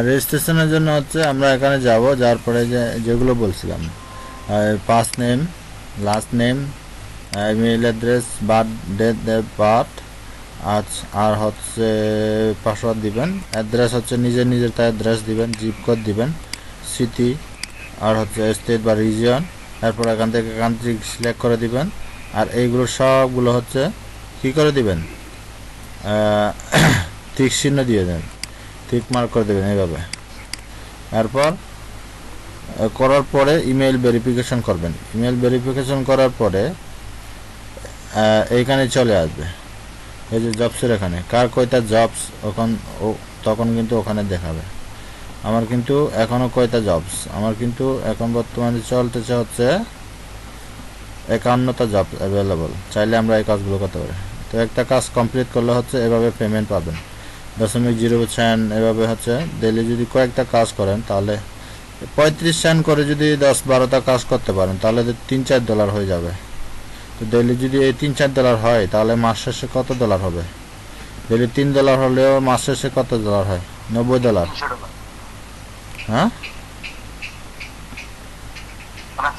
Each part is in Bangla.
রেজিস্ট্রেশনের জন্য হচ্ছে আমরা এখানে যাব, যার পরে যেগুলো বলছিলাম, first name, last name, email address, birth date, birth, আর হচ্ছে পাসওয়ার্ড দিবেন। অ্যাড্রেস হচ্ছে নিজের তাই অ্যাড্রেস দিবেন, জিপ কোড দিবেন, সিটি, আর হচ্ছে স্টেট বা রিজিয়ন। তারপর এখান থেকে কান্ট্রি সিলেক্ট করে দিবেন। আর এইগুলো সবগুলো হচ্ছে কী করে দিবেন, টিক চিহ্ন দিয়ে দেন, টিক মার্ক করে দেবেন এইভাবে। এরপর করার পরে ইমেল ভেরিফিকেশন করবেন। ইমেল ভেরিফিকেশন করার পরে এইখানে চলে আসবে, এই যে জবসের এখানে কার কয়টা জবস, তখন কিন্তু ওখানে দেখাবে। আমার কিন্তু এখনও কয়টা জবস, আমার কিন্তু এখন বর্তমানে চলতেছে হচ্ছে 51টা জব অ্যাভেলেবল। চাইলে আমরা এই কাজগুলো করতে পারি। তো একটা কাজ কমপ্লিট করলে হচ্ছে এভাবে পেমেন্ট পাবেন, 0.0 এভাবে হচ্ছে। ডেলি যদি কয়েকটা কাজ করেন তাহলে 35 সেন্ট করে যদি 10-12টা কাজ করতে পারেন তাহলে $3-4 হয়ে যাবে। তো ডেলি যদি এই $3-4 হয় তাহলে মাস শেষে কত ডলার হবে? ডেলি $3 হলেও মাস শেষে কত ডলার হয়? $90। $300। হ্যাঁ,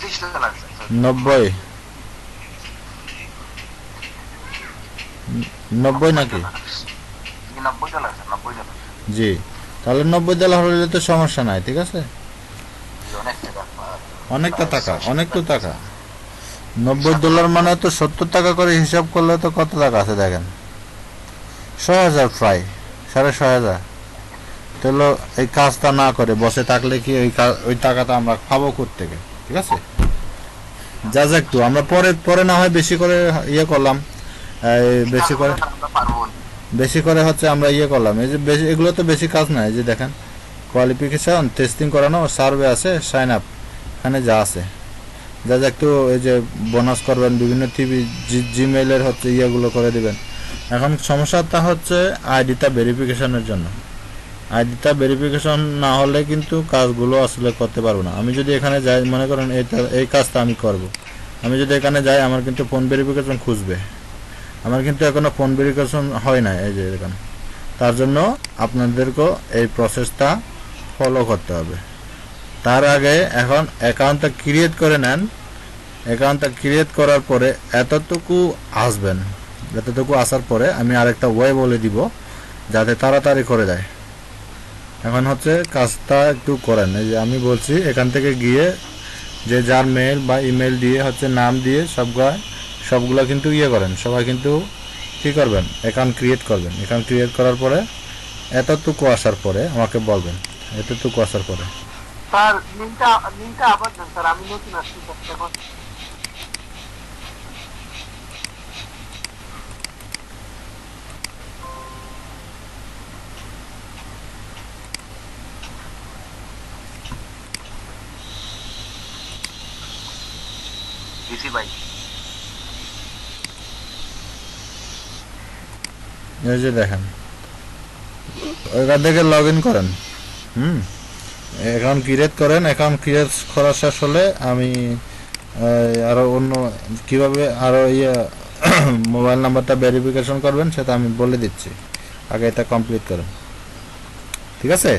30 ডলার স্যার। 90, 90 নাকি? $90। $90 স্যার, $90। জি, তাহলে $90 হলে তো সমস্যা নাই, ঠিক আছে। অনেক টাকা। অনেকটা প্রায় টাকা, 600 অনেক তো টাকা। টাকা। $90 মানে তো 70 টাকা করে হিসাব করলে তো কত টাকা আছে দেখেন, 6,000, প্রায় 6,500। তাহলে এই কাজটা না করে বসে থাকলে কি ওই টাকাটা আমরা পাবো কোত্থেকে, ঠিক আছে। যা যাক, তো আমরা পরে পরে না হয় বেশি করে ইয়ে করলাম, এই বেশি কাজগুলো করে স্যার আমরা পারবো না। বেশি করে হচ্ছে আমরা ইয়ে করলাম। এই যে বেশি, এগুলো তো বেশি কাজ না। এই যে দেখেন, কোয়ালিফিকেশন, টেস্টিং করানো, সার্ভে আছে, সাইন আপ, এখানে যা আছে। যা যা একটু এই যে বোনাস করবেন, বিভিন্ন টিভি, জিমেইলের হচ্ছে ইয়েগুলো করে দিবেন। এখন সমস্যাটা হচ্ছে আইডিটা ভেরিফিকেশনের জন্য। আইডিটা ভেরিফিকেশন না হলে কিন্তু কাজগুলো আসলে করতে পারবো না। আমি যদি এখানে যাই, মনে করেন এই কাজটা আমি করব, আমি যদি এখানে যাই আমার কিন্তু ফোন ভেরিফিকেশন খুঁজবে। আমার কিন্তু এখনও ফোন ভেরিফিকেশন হয় না, এই যে এখানে। তার জন্য আপনাদেরকেও এই প্রসেসটা ফলো করতে হবে। তার আগে এখন অ্যাকাউন্টটা ক্রিয়েট করে নেন। অ্যাকাউন্টটা ক্রিয়েট করার পরে এতটুকু আসবেন, এতটুকু আসার পরে আমি আরেকটা ওয়ে বলে দিব যাতে তাড়াতাড়ি করে দেয়। এখন হচ্ছে কাজটা একটু করেন। এই যে আমি বলছি, এখান থেকে গিয়ে যে যার মেল বা ইমেল দিয়ে হচ্ছে নাম দিয়ে সবগুলা কিন্তু ইয়ে করেন, সবাই কিন্তু কী করবেন, অ্যাকাউন্ট ক্রিয়েট করবেন। অ্যাকাউন্ট ক্রিয়েট করার পরে এতটুকু আসার পরে আমাকে বলবেন, এতটুকু আসার পরে। স্যার লিঙ্কটা আবার দেন স্যার, আমি নতুন আসছি স্যার এখন। দিছি ভাই। এই যে দেখেন, ওইখান থেকে লগ ইন করেন। হুম, অ্যাকাউন্ট ক্রিয়েট করেন। অ্যাকাউন্ট ক্রিয়েট করা শেষ হলে আমি আরও অন্য কীভাবে আরও ইয়ে মোবাইল নাম্বারটা ভেরিফিকেশন করবেন সেটা আমি বলে দিচ্ছি। আগে এটা কমপ্লিট করেন, ঠিক আছে।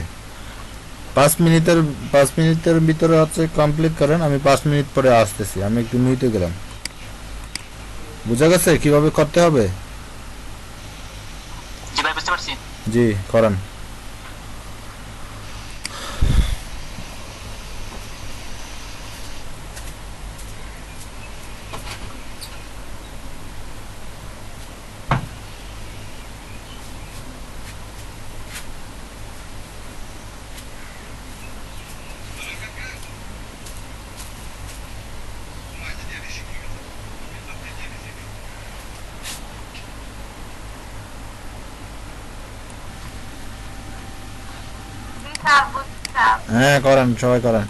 5 মিনিটের 5 মিনিটের ভিতরে হচ্ছে কমপ্লিট করেন। আমি 5 মিনিট পরে আসতেছি, আমি একটু মিউটে গেলাম। বুঝা গেছে কীভাবে করতে হবে? জি ভাই, বুঝতে পারছি। জি, করেন। হ্যাঁ, করেন, সবাই করেন।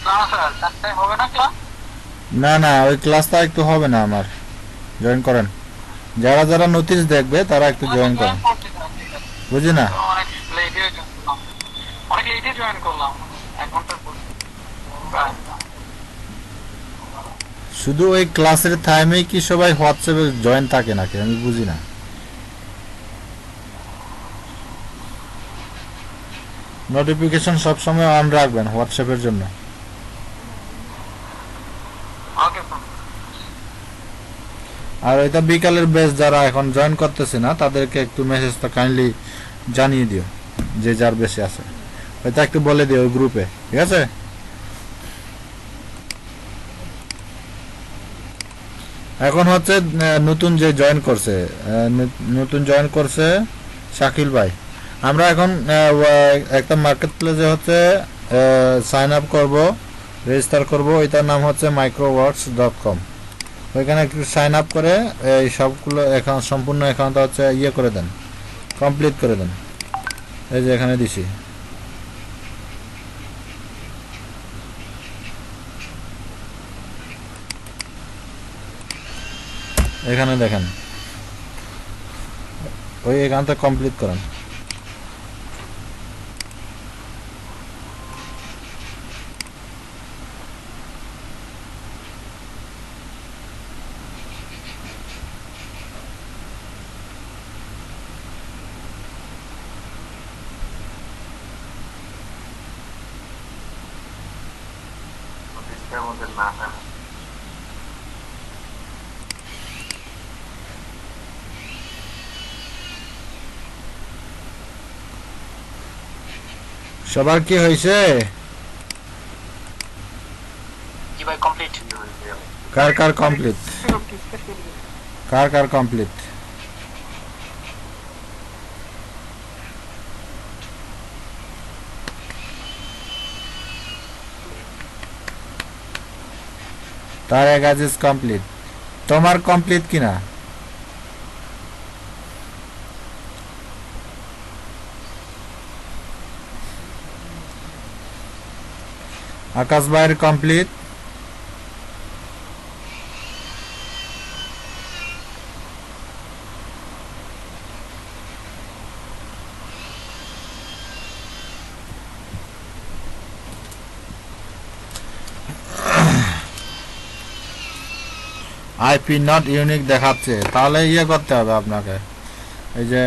ক্লাস আর 4টায় হবে না ক্লাস? না না, ওই ক্লাসটা একটু হবে না আমার, জয়েন করেন। যারা যারা নোটিশ দেখবে তারা একটু জয়েন করেন, বুঝি না। অনেক লেটে জয়েন করলাম, অনেক লেটে জয়েন করলাম, 1 ঘন্টার পর প্রায়। শুধু ওই ক্লাসের টাইমেই কি সবাই হোয়াটসঅ্যাপে জয়েন থাকে নাকি আমি বুঝি না। নোটিফিকেশন সবসময় অন রাখবেন হোয়াটসঅ্যাপের জন্য। Okay sir. আর ওইটা বিকালের বেশ যারা এখন জয়েন করতেছে না তাদেরকে একটু মেসেজটা কাইন্ডলি জানিয়ে দিও, যে যার বেশি আছে ওইটা একটু বলে দিও ওই গ্রুপে, ঠিক আছে। এখন হচ্ছে নতুন যে জয়েন করছে, নতুন জয়েন করছে শাকিল ভাই। আমরা এখন একটা মার্কেট প্লেসে হচ্ছে সাইন আপ করবো, রেজিস্টার করবো। ওইটার নাম হচ্ছে microworks.com। ওইখানে একটু সাইন আপ করে এই সবগুলো অ্যাকাউন্ট, সম্পূর্ণ অ্যাকাউন্টটা হচ্ছে ইয়ে করে দেন, কমপ্লিট করে দেন। এই যে এখানে দিছি, এখানে দেখেন, ওই অ্যাকাউন্টটা কমপ্লিট করেন। নোটিশটার মধ্যে না থাকে। সবার কি হয়েছে? জি ভাই কমপ্লিট। কার কার কমপ্লিট? কার কার কমপ্লিট? তার কাজ ইজ কমপ্লিট। তোমার কমপ্লিট কিনা? আকাশ ভাইয়ের কমপ্লিট। আইপি নট ইউনিক দেখাচ্ছে, তাহলে ইয়ে করতে হবে আপনাকে, এই যে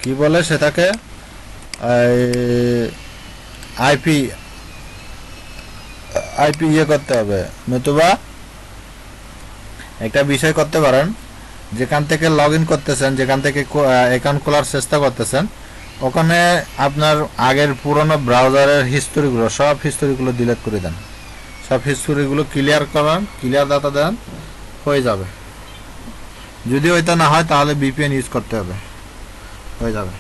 কি বলে সেটাকে, আইপি আইপি ইয়ে করতে হবে। নতুবা একটা বিষয় করতে পারেন, যেখান থেকে লগ ইন করতেছেন, যেখান থেকে অ্যাকাউন্ট খোলার চেষ্টা করতেছেন, ওখানে আপনার আগের পুরনো ব্রাউজারের হিস্টোরিগুলো, সব হিস্টোরিগুলো ডিলিট করে দেন, সব হিস্টোরিগুলো ক্লিয়ার করান, ক্লিয়ার ডাটা দেন, হয়ে যাবে। যদি ওইটা না হয় তাহলে ভিপিএন ইউজ করতে হবে, হয়ে যাবে।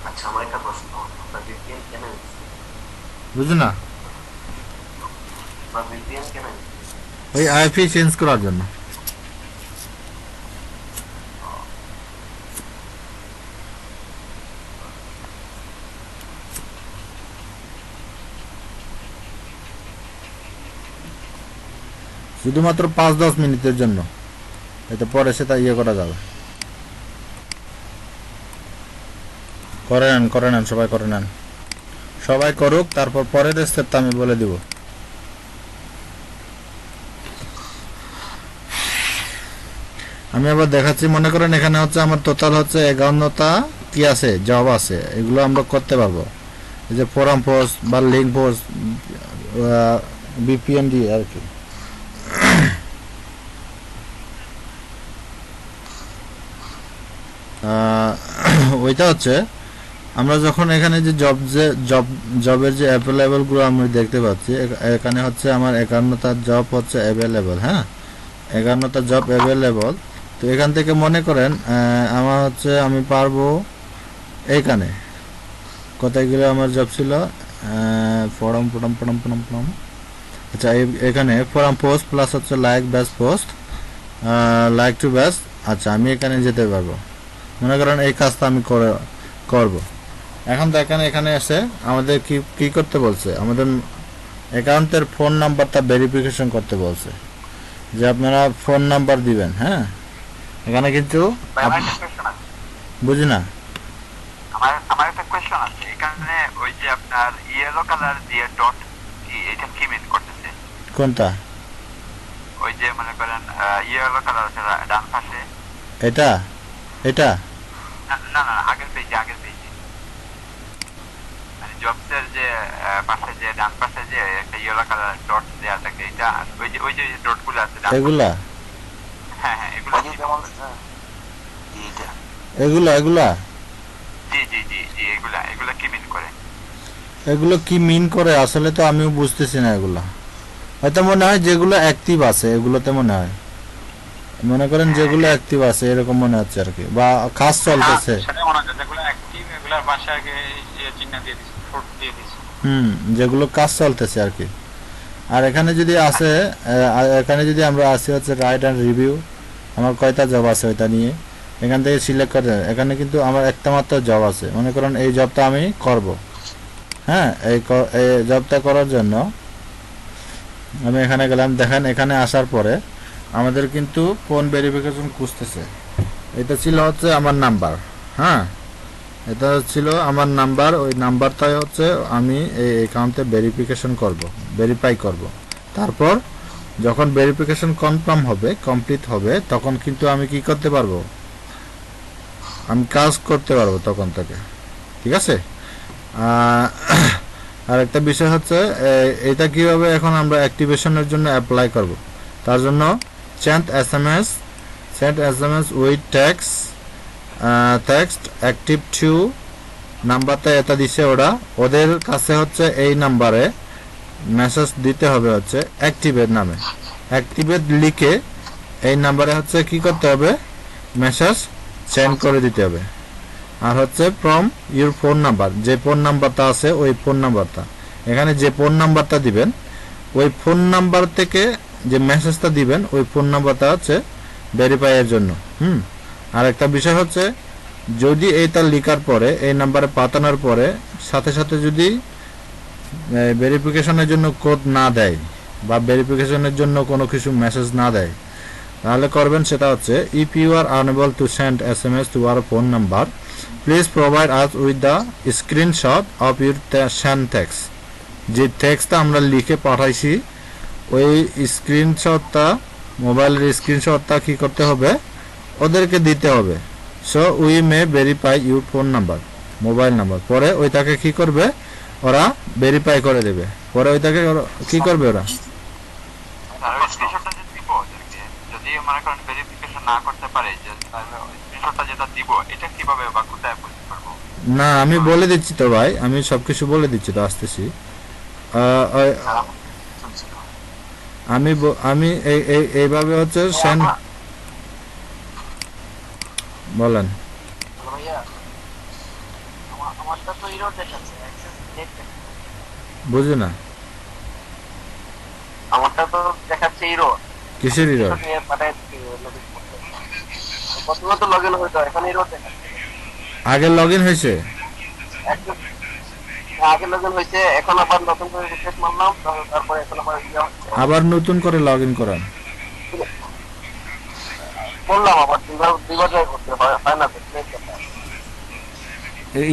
আচ্ছা আমার একটা প্রশ্ন, আপনার ভিপিএন কেন বুঝলি না? বা ভিপিএন কেন? ওই আইপি চেঞ্জ করার জন্য। শুধুমাত্র 5-10 মিনিটের জন্য, এটা পরে সেটা ইয়ে করা যাবে। করে নেন সবাই, করে নেন, সবাই করুক, তারপর পরের স্টেপটা আমি বলে দিব। আমি আবার দেখাচ্ছি, মনে করেন এখানে হচ্ছে আমার টোটাল হচ্ছে 51টা কি আছে, জব আছে, এগুলো আমরা করতে পারবো। এই যে ফোরাম পোস্ট বা লিঙ্ক পোস্ট, বিপিএন দিয়ে আর কি। ওইটা হচ্ছে আমরা যখন এখানে যে জবের যে অ্যাভেলেবেলগুলো আমরা দেখতে পাচ্ছি, এখানে হচ্ছে আমার 51টা জব হচ্ছে অ্যাভেলেবেল। হ্যাঁ, 51টা জব অ্যাভেলেবল। তো এখান থেকে মনে করেন আমার হচ্ছে আমি পারবো এইখানে কোথায় গেলে আমার জব ছিল, form form form form form আচ্ছা এখানে ফরম পোস্ট প্লাস হচ্ছে লাইক ব্যাস পোস্ট লাইক টু ব্যাস। আচ্ছা আমি এখানে যেতে পারবো, মনে করেন এই কাজটা আমি করব। এখন দেখেন এখানে এসে আমাদের কি কি করতে বলছে, আমাদের অ্যাকাউন্টের ফোন নাম্বারটা ভেরিফিকেশন করতে বলছে, যে আপনারা ফোন নাম্বার দিবেন। হ্যাঁ, এখানে কিন্তু ভাই আমার একটা কোয়েশ্চন আছে, বুঝি না আমার একটা কোয়েশ্চন আছে। এখানে ওই যে আপনার ইয়েলো কালার দিয়ে ডট, কি এটা কি মিন করতেছে? কোনটা, ওই যে মনে করেন ইয়েলো কালার আছে ডান পাশে। এটা এটা না না না, আগের পেজে মানে জবসের যে পাশে যে ডান পাশে যে একটা ইয়েলো কালার ডট দেওয়া থাকে, এটা ওই যে ডট গুলো আছে ডান পাশে। এগুলা হ্যাঁ হ্যাঁ, এগুলো যেমন এইটা। এগুলা এগুলা জি জি জি জি, এগুলা কি মিন করে? এগুলো কি মিন করে আসলে তো আমিও বুঝতেছি না। এগুলা হয়তো মনে হয় যেগুলো অ্যাক্টিভ আছে এগুলোতে মনে হয়, মনে করেন যেগুলো অ্যাক্টিভ আছে এরকম মনে হচ্ছে আর কি, বা কাজ চলতেছে। সেটা মনে হচ্ছে যেগুলো অ্যাক্টিভ, এগুলার পাশে আগে ইয়ে চিহ্ন দিয়ে দিছি, ফোট দিয়ে দিছি। যেগুলো কাজ চলতেছে আর কি। আর এখানে যদি আসে এখানে যদি আমরা আসি হচ্ছে রাইট অ্যান্ড রিভিউ, আমার কয়টা জব আছে ওইটা নিয়ে এখান থেকে সিলেক্ট করে। এখানে কিন্তু আমার একটা মাত্র জব আছে, মনে করেন এই জবটা আমি করব। হ্যাঁ, এই জবটা করার জন্য আমি এখানে গেলাম। দেখেন এখানে আসার পরে আমাদের কিন্তু ফোন ভেরিফিকেশন খুঁজতেছে। এটা ছিল হচ্ছে আমার নাম্বার। হ্যাঁ, এটা ছিল আমার নাম্বার, ওই নাম্বারটাই হচ্ছে আমি এই অ্যাকাউন্টে ভেরিফাই করব। তারপর যখন ভেরিফিকেশন কনফার্ম হবে, কমপ্লিট হবে, তখন কিন্তু আমি কি করতে পারবো, আমি কাজ করতে পারবো তখন থেকে। ঠিক আছে। আহ, আর একটা বিষয় হচ্ছে এটা কিভাবে এখন আমরা অ্যাক্টিভেশনের জন্য অ্যাপ্লাই করব। তার জন্য send SMS with text active to নাম্বারটা এটা দিছে ওরা, ওদের কাছে হচ্ছে এই নাম্বারে মেসেজ দিতে হবে হচ্ছে অ্যাক্টিভেট নামে। অ্যাক্টিভেট লিখে এই নাম্বারে হচ্ছে কি করতে হবে, মেসেজ সেন্ড করে দিতে হবে। আর হচ্ছে ফ্রম ইউর ফোন নাম্বার, যে ফোন নাম্বারটা আছে ওই ফোন নাম্বারটা, এখানে যে ফোন নাম্বারটা দিবেন ওই ফোন নাম্বার থেকে যে মেসেজটা দিবেন ওই ফোন নাম্বারটা হচ্ছে ভেরিফাইয়ের জন্য। আর একটা বিষয় হচ্ছে, যদি এইটা লিখার পরে এই নাম্বারে পাঠানোর পরে সাথে সাথে যদি ভেরিফিকেশনের জন্য কোড না দেয় বা ভেরিফিকেশনের জন্য কোনো কিছু মেসেজ না দেয়, তাহলে করবেন সেটা হচ্ছে if you are unable to send SMS to our phone number please provide us with the screenshot of your send text. যে টেক্সটটা আমরা লিখে পাঠাইছি ওই স্ক্রিনশটটা, মোবাইলের স্ক্রিনশটটা কি করতে হবে, ওদেরকে দিতে হবে। So we may verify your phone number, mobile number. পরে ওইটাকে কি করবে, ওরা ভেরিফাই করে দেবে। পরে ওইটাকে কি করবে ওরা, আর ওই স্ক্রিনশটটা যে দিব ওদেরকে, যদি মনে করেন ভেরিফিকেশন না করতে পারে, যে তাহলে ওই স্ক্রিনশটটা যেটা দিব এটা কিভাবে বা কোথায় বুঝতে পারবো? না আমি বলে দিচ্ছি তো ভাই, আমি সবকিছু বলে দিচ্ছি তো, আসতেছি। আমি এইভাবে হচ্ছে সেন্ড, বলেন। ভাইয়া আমারটা তো এরর দেখাচ্ছে, অ্যাক্সেস নেট বুঝি না, আমারটা তো দেখাচ্ছে এরর। কিসের এরর? মানে প্রথমে তো লগইন হইতো, এখন এরর দেখাচ্ছে। আগে লগ ইন হয়েছে, আগে লগইন হয়েছে, এখন আবার নতুন করে রিফ্রেশ মারলাম, তারপরে এখন আবার আবার নতুন করে লগ ইন করান। বললাম আবার দুইবার ট্রাই করতে হয় না তো।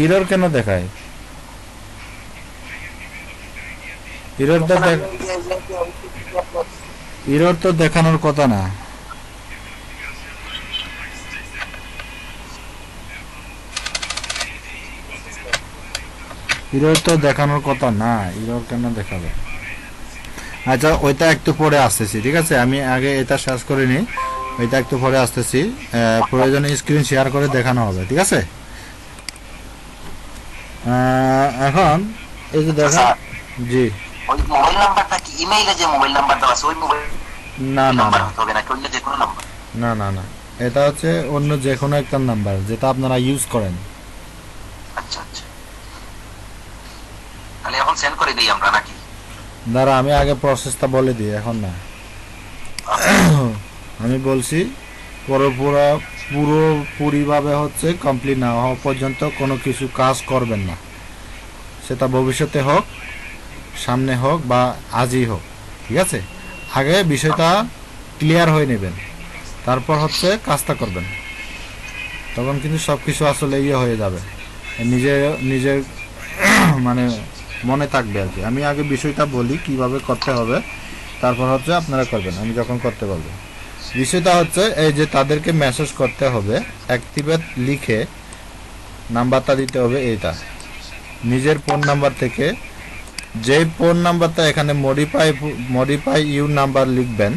এরর কেন দেখায়? এরর তো দেখানোর কথা না। এরর তো দেখানোর কথা না, এরর কেন দেখাবে? আচ্ছা ওইটা একটু পরে আসতেছি, ঠিক আছে। আমি আগে এটা সার্চ করে নিই, ওইটা একটু পরে আসতেছি। প্রয়োজনে স্ক্রিন শেয়ার করে দেখানো হবে, ঠিক আছে। এখন এই যে দেখা, জি ওই মোবাইল নাম্বারটা কি ইমেইলে যে মোবাইল নাম্বার দেওয়া আছে ওই মোবাইল না না নাম্বার না হবে নাকি অন্য যে কোনো নাম্বার? না না না, এটা হচ্ছে অন্য যে কোনো একটা নাম্বার যেটা আপনারা ইউজ করেন। আচ্ছা আচ্ছা, তাহলে এখন সেন্ড করে দিই আমরা নাকি? দাঁড়া, আমি আগে প্রসেসটা বলে দিই, এখন না। আমি বলছি পুরোপুরিভাবে হচ্ছে কমপ্লিট না হওয়া পর্যন্ত কোনো কিছু কাজ করবেন না, সেটা ভবিষ্যতে হোক, সামনে হোক বা আজই হোক, ঠিক আছে? আগে বিষয়টা ক্লিয়ার হয়ে নেবেন, তারপর হচ্ছে কাজটা করবেন, তখন কিন্তু সব কিছু আসলে ইয়ে হয়ে যাবে, নিজের নিজের মানে মনে থাকবে আর কি। আমি আগে বিষয়টা বলি কিভাবে করতে হবে, তারপর হচ্ছে আপনারা করবেন আমি যখন করতে বলবো। বিষয়টা হচ্ছে এই যে তাদেরকে মেসেজ করতে হবে, অ্যাক্টিভেট লিখে নাম্বারটা দিতে হবে এইটা, নিজের ফোন নাম্বার থেকে। যে ফোন নাম্বারটা এখানে মডিফাই ইউর নাম্বার লিখবেন,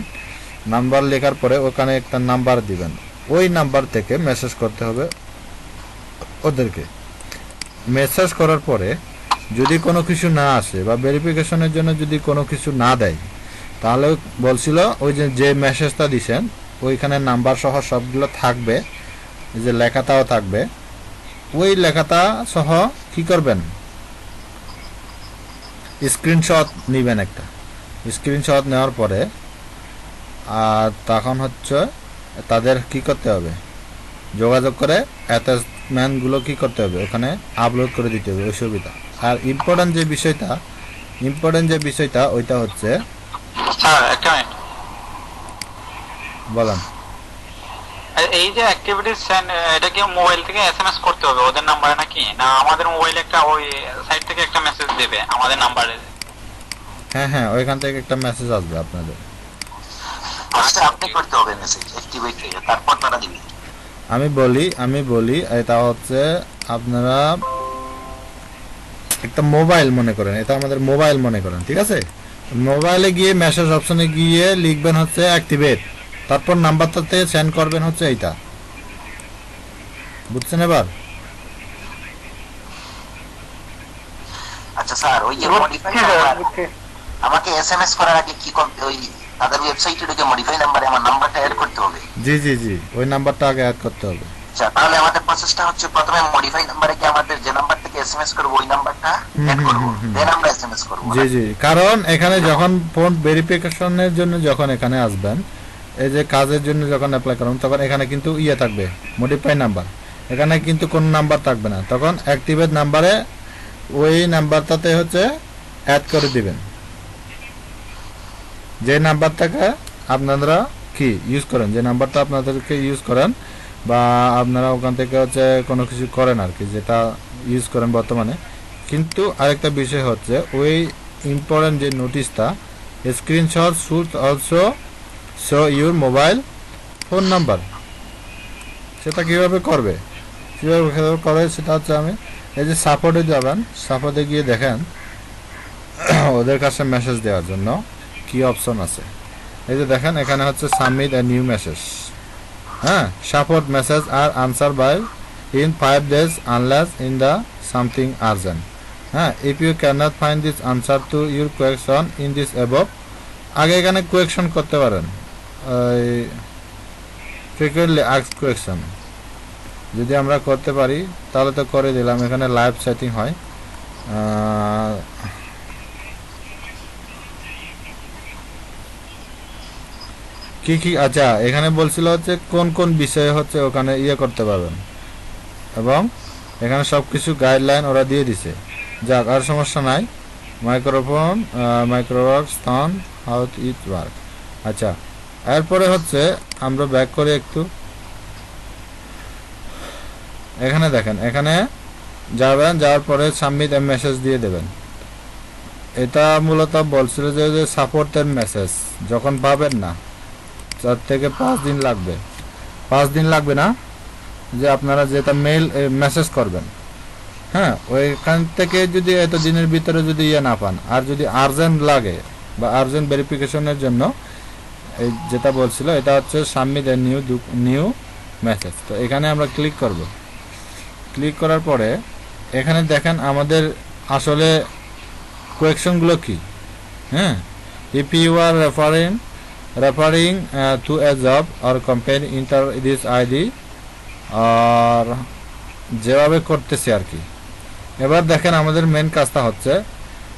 নাম্বার লেখার পরে ওখানে একটা নাম্বার দিবেন, ওই নাম্বার থেকে মেসেজ করতে হবে ওদেরকে। মেসেজ করার পরে যদি কোনো কিছু না আসে বা ভেরিফিকেশনের জন্য যদি কোনো কিছু না দেয়, তাহলে বলছিল ওই যে মেসেজটা দিছেন ওইখানে নাম্বার সহ সবগুলো থাকবে, এই যে লেখাটাও থাকবে, ওই লেখাটা সহ কি করবেন, স্ক্রিনশট নেবেন একটা। স্ক্রিনশট নেওয়ার পরে আর তখন হচ্ছে তাদের কি করতে হবে, যোগাযোগ করে অ্যাটাচমেন্টগুলো কি করতে হবে ওখানে আপলোড করে দিতে হবে ওই ছবিটা। আর ইম্পর্টেন্ট যে বিষয়টা ওইটা হচ্ছে, স্যার একটা মিনিট, বলেন। এই যে অ্যাক্টিভিটি সেন্ড, এটা কি মোবাইল থেকে এসএমএস করতে হবে ওদের নাম্বারে নাকি, না আমাদের মোবাইলে একটা ওই সাইট থেকে একটা মেসেজ দেবে আমাদের নাম্বারে? হ্যাঁ হ্যাঁ, ওইখান থেকে একটা মেসেজ আসবে আপনাদের। ফার্স্টে আপনি করতে হবে মেসেজ অ্যাক্টিভেট থেকে, তারপর তারা দিবে। আমি বলি এটা হচ্ছে আপনারা একটা মোবাইল মনে করেন, এটা আমাদের মোবাইল মনে করেন, ঠিক আছে? মোবাইলে গিয়ে মেসেজ অপশনে গিয়ে লিখবেন হচ্ছে অ্যাক্টিভেট, তারপর নাম্বারটাতে সেন্ড করবেন হচ্ছে এইটা, বুঝছেন এবার? আচ্ছা স্যার, ওই যে মডিফাই আমাকে এসএমএস করার আগে কি করতে, ওই তাদের ওয়েবসাইটে ঢুকে মডিফাই নাম্বারে আমার নাম্বারটা অ্যাড করতে হবে? জি জি জি, ওই নাম্বারটা আগে অ্যাড করতে হবে। আচ্ছা, তাহলে আমাদের প্রসেসটা হচ্ছে প্রথমে মডিফাই নাম্বারে কি আমাদের যে নাম্বার থেকে এসএমএস করব ওই নাম্বারটা অ্যাড করব, দেন আমরা এসএমএস করব। জি জি, কারণ এখানে যখন ফোন ভেরিফিকেশনের জন্য যখন এখানে আসবেন, এই যে কাজের জন্য যখন অ্যাপ্লাই করবেন, তখন এখানে কিন্তু ইয়ে থাকবে মডিফাই নাম্বার, এখানে কিন্তু কোনো নাম্বার থাকবে না, তখন অ্যাক্টিভেট নাম্বারে ওই নাম্বারটাতে হচ্ছে অ্যাড করে দিবেন, যে নাম্বারটাকে আপনারা কি ইউজ করেন, যে নাম্বারটা আপনাদেরকে ইউজ করেন বা আপনারা ওখান থেকে হচ্ছে কোনো কিছু করেন আর কি, যেটা ইউজ করেন বর্তমানে। কিন্তু আরেকটা বিষয় হচ্ছে ওই ইম্পর্টেন্ট যে নোটিশটা, screenshot should also show your mobile phone number, সেটা কীভাবে করবে, সেটা হচ্ছে আমি এই যে সাপোর্টে যাবেন, সাপোর্টে গিয়ে দেখেন ওদের কাছে মেসেজ দেওয়ার জন্য কি অপশন আছে। এই যে দেখেন এখানে হচ্ছে সাবমিট এ নিউ মেসেজ, হ্যাঁ, support message are answer by in 5 days unless in the something urgent, হ্যাঁ, if you can not find this answer to your question in this above. আগে এখানে কোয়েকশন করতে পারেন, ফ্রিকুয়েন্টলি আস্কড কোয়েকশন যদি আমরা করতে পারি তাহলে তো করে দিলাম, এখানে লাইভ সেটিং হয়। কি আচ্ছা, এখানে বলছিল হচ্ছে কোন কোন বিষয়ে হচ্ছে ওখানে ইয়ে করতে পারবেন, এবং এখানে সব কিছু গাইডলাইন ওরা দিয়ে দিছে, যাক আর সমস্যা নাই। মাইক্রোফোন মাইক্রোওয়ার্ক স্থান হাউ ইট ওয়ার্ক। আচ্ছা, এরপরে হচ্ছে আমরা ব্যাক করে একটু, এখানে দেখেন, এখানে যাবেন, যাওয়ার পরে সাবমিট এ মেসেজ দিয়ে দেবেন। এটা মূলত বলছিল যে সাপোর্টের মেসেজ যখন পাবেন না 4 থেকে 5 দিন লাগবে, 5 দিন লাগবে না, যে আপনারা যেটা মেল মেসেজ করবেন, হ্যাঁ, ওইখান থেকে যদি এত দিনের ভিতরে যদি ইয়ে না পান, আর যদি আর্জেন্ট লাগে বা আর্জেন্ট ভেরিফিকেশনের জন্য এই যেটা বলছিল এটা হচ্ছে সাবমিট এ নিউ মেসেজ। তো এখানে আমরা ক্লিক করব, ক্লিক করার পরে এখানে দেখেন আমাদের আসলে কোয়েকশনগুলো কি, হ্যাঁ, if you are referring to a job or company enter this ID, আর যেভাবে করতেছি আর কি। এবার দেখেন আমাদের মেন কাজটা হচ্ছে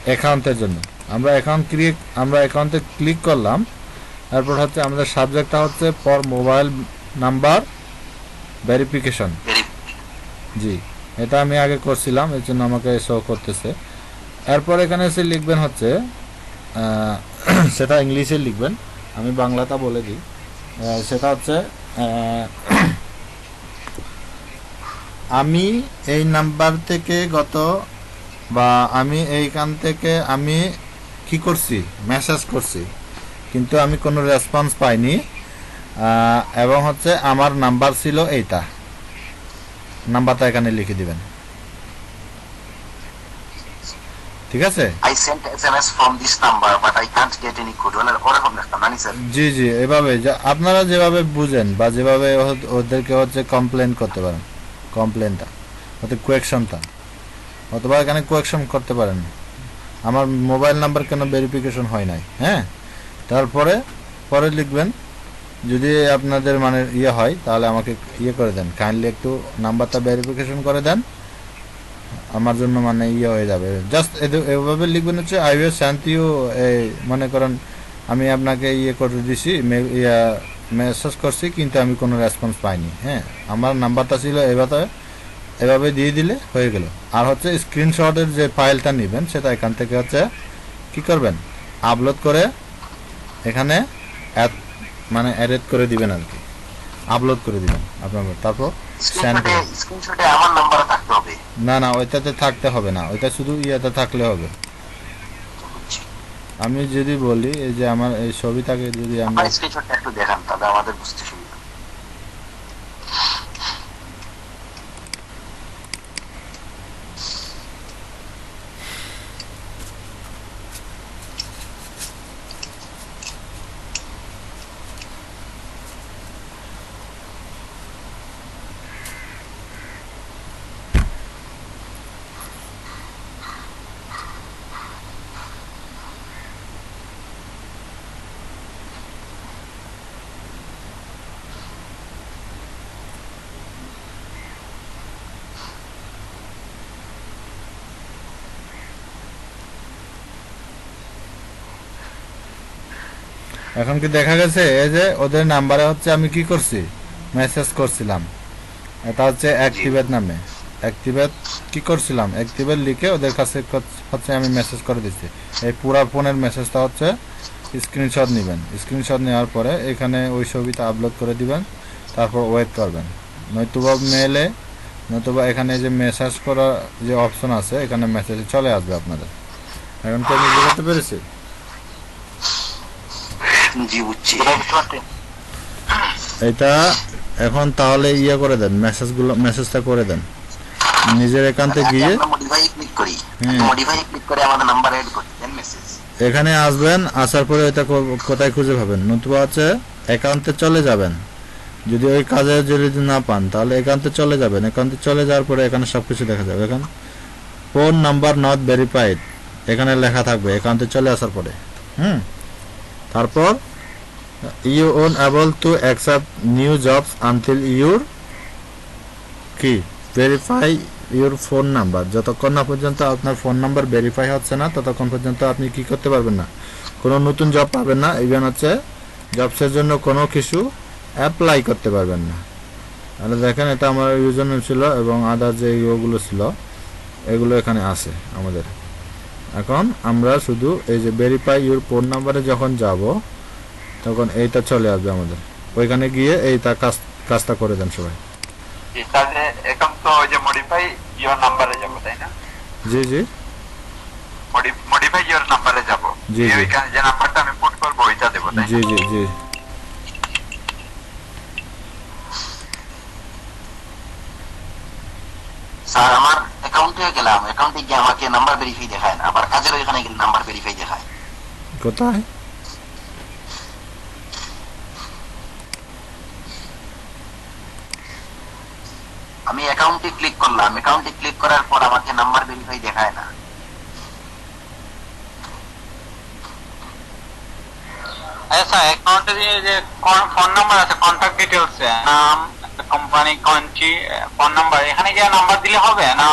অ্যাকাউন্টের জন্য আমরা অ্যাকাউন্টে ক্লিক করলাম। তারপর হচ্ছে আমাদের সাবজেক্টটা হচ্ছে ফর মোবাইল নাম্বার ভেরিফিকেশন। জি, এটা আমি আগে করছিলাম, এর জন্য আমাকে শো করতেছে। এরপর এখানে এসে লিখবেন হচ্ছে সেটা ইংলিশে লিখবেন, আমি বাংলাটা বলে দিই। সেটা হচ্ছে আমি এই নাম্বার থেকে আমি এইখান থেকে আমি কি করছি, মেসেজ করছি, কিন্তু আমি কোনো রেসপন্স পাইনি, এবং হচ্ছে আমার নাম্বার ছিল এইটা, নাম্বারটা এখানে লিখে দিবেন। ঠিক আছে? I sent SMS from this number but I can't get any code. ওরকম একটা নানি স্যার। জি জি, এভাবে আপনারা যেভাবে বুঝেন বা যেভাবে ওদেরকে হচ্ছে কমপ্লেন করতে পারেন, কমপ্লেনটা হতে কোয়েকশনটা, অথবা এখানে কোয়েকশন করতে পারেন আমার মোবাইল নাম্বার কেন ভেরিফিকেশন হয় নাই। হ্যাঁ, তারপরে লিখবেন যদি আপনাদের মানে হয় তাহলে আমাকে করে দেন, কাইন্ডলি একটু নাম্বারটা ভেরিফিকেশন করে দেন, আমার জন্য মানে হয়ে যাবে। জাস্ট এভাবে লিখবেন হচ্ছে আই উইল সেন্ড ইউ, মনে করেন আমি আপনাকে করে দিছি, মেসেজ করছি কিন্তু আমি কোনো রেসপন্স পাইনি। হ্যাঁ, আমার নাম্বারটা ছিল এভাবে দিয়ে দিলে হয়ে গেল। আর হচ্ছে স্ক্রিনশটের যে ফাইলটা নেবেন সেটা এখান থেকে হচ্ছে কি করবেন, আপলোড করে এখানে মানে এডিট করে দিবেন আর কি, আপলোড করে দিবেন আপনার। তারপর স্ক্রিনশটে আমার নাম্বার থাকতে হবে? না, ওইটাতে থাকতে হবে না, ওইটা শুধু থাকলে হবে। আমি যদি বলি এই যে আমার এই ছবিটাকে যদি আমরা স্ক্রিনশটটা একটু দেখান তাহলে আমাদের বুঝতে সুবিধা। এখন কি দেখা গেছে এই যে ওদের নাম্বারে হচ্ছে আমি কি করছি, মেসেজ করছিলাম। এটা হচ্ছে অ্যাক্টিভেট নামে, অ্যাক্টিভেট কি করছিলাম, অ্যাক্টিভেট লিখে ওদের কাছে হচ্ছে আমি মেসেজ করে দিচ্ছি। এই পুরা ফোনের মেসেজটা হচ্ছে স্ক্রিনশট নেবেন, স্ক্রিনশট নেওয়ার পরে এখানে ওই ছবিটা আপলোড করে দিবেন, তারপর ওয়েট করবেন। নয়তুবা মেলে, নতুবা এখানে যে মেসেজ করা যে অপশন আছে এখানে মেসেজ চলে আসবে আপনাদের। এখন কি আমি বুঝতে পেরেছি? এটা এখন তাহলে করে দেন, মেসেজটা করে দেন নিজের একান্তে গিয়ে এখানে আসবেন, আসার পরে এটা কোথায় খুঁজে পাবেন, নতুবা হচ্ছে একান্তে চলে যাবেন। যদি ওই কাজে যদি না পান তাহলে একান্তে চলে যাবেন, একান্তে চলে যাওয়ার পরে এখানে সবকিছু দেখা যাবে। এখন ফোন নাম্বার নট ভেরিফাইড এখানে লেখা থাকবে একান্তে চলে আসার পরে। তারপর you unable to accept new jobs until your কি ভেরিফাই ইউর ফোন নাম্বার। যতক্ষণ না পর্যন্ত আপনার ফোন নাম্বার ভেরিফাই হচ্ছে না ততক্ষণ পর্যন্ত আপনি কি করতে পারবেন না, কোনো নতুন জব পাবেন না, ইভেন হচ্ছে জবসের জন্য কোনো কিছু অ্যাপ্লাই করতে পারবেন না। তাহলে দেখেন এটা আমার ইউজার নেম ছিল এবং আদার যে ইয়েগুলো ছিল এগুলো এখানে আছে আমাদের। এখন আমরা শুধু এই যে ভেরিফাই ইউর ফোন নাম্বারে যখন যাব তখন এইটা চলে আসবে আমাদের, ওইখানে গিয়ে এইটা কাজটা করে দেন সবাই। এখন তো ওই যে মডিফাই ইওর নাম্বারে যাব, তাই না? জি জি, মডিফাই ইওর নাম্বারে যাব, জি জি, ওইখানে যে নাম্বারটা আমি পুট করব ওইটা দেব, তাই না? জি জি জি। স্যার আমার অ্যাকাউন্টে গেলাম, অ্যাকাউন্টে গিয়ে আমাকে নাম্বার ভেরিফাই দেখায় না, আবার কাজের ওইখানে গেলে নাম্বার ভেরিফাই দেখায়। কোথায়? আমি অ্যাকাউন্টে ক্লিক করলাম, অ্যাকাউন্টে ক্লিক করার পর আমাকে নাম্বার ভেরিফাই দেখায় না। আচ্ছা, অ্যাকাউন্টে যে ফোন নাম্বার আছে, কন্টাক্ট ডিটেইলস, নাম, কোম্পানি, কান্ট্রি, ফোন নাম্বার, এখানে গিয়ে নাম্বার দিলে হবে না?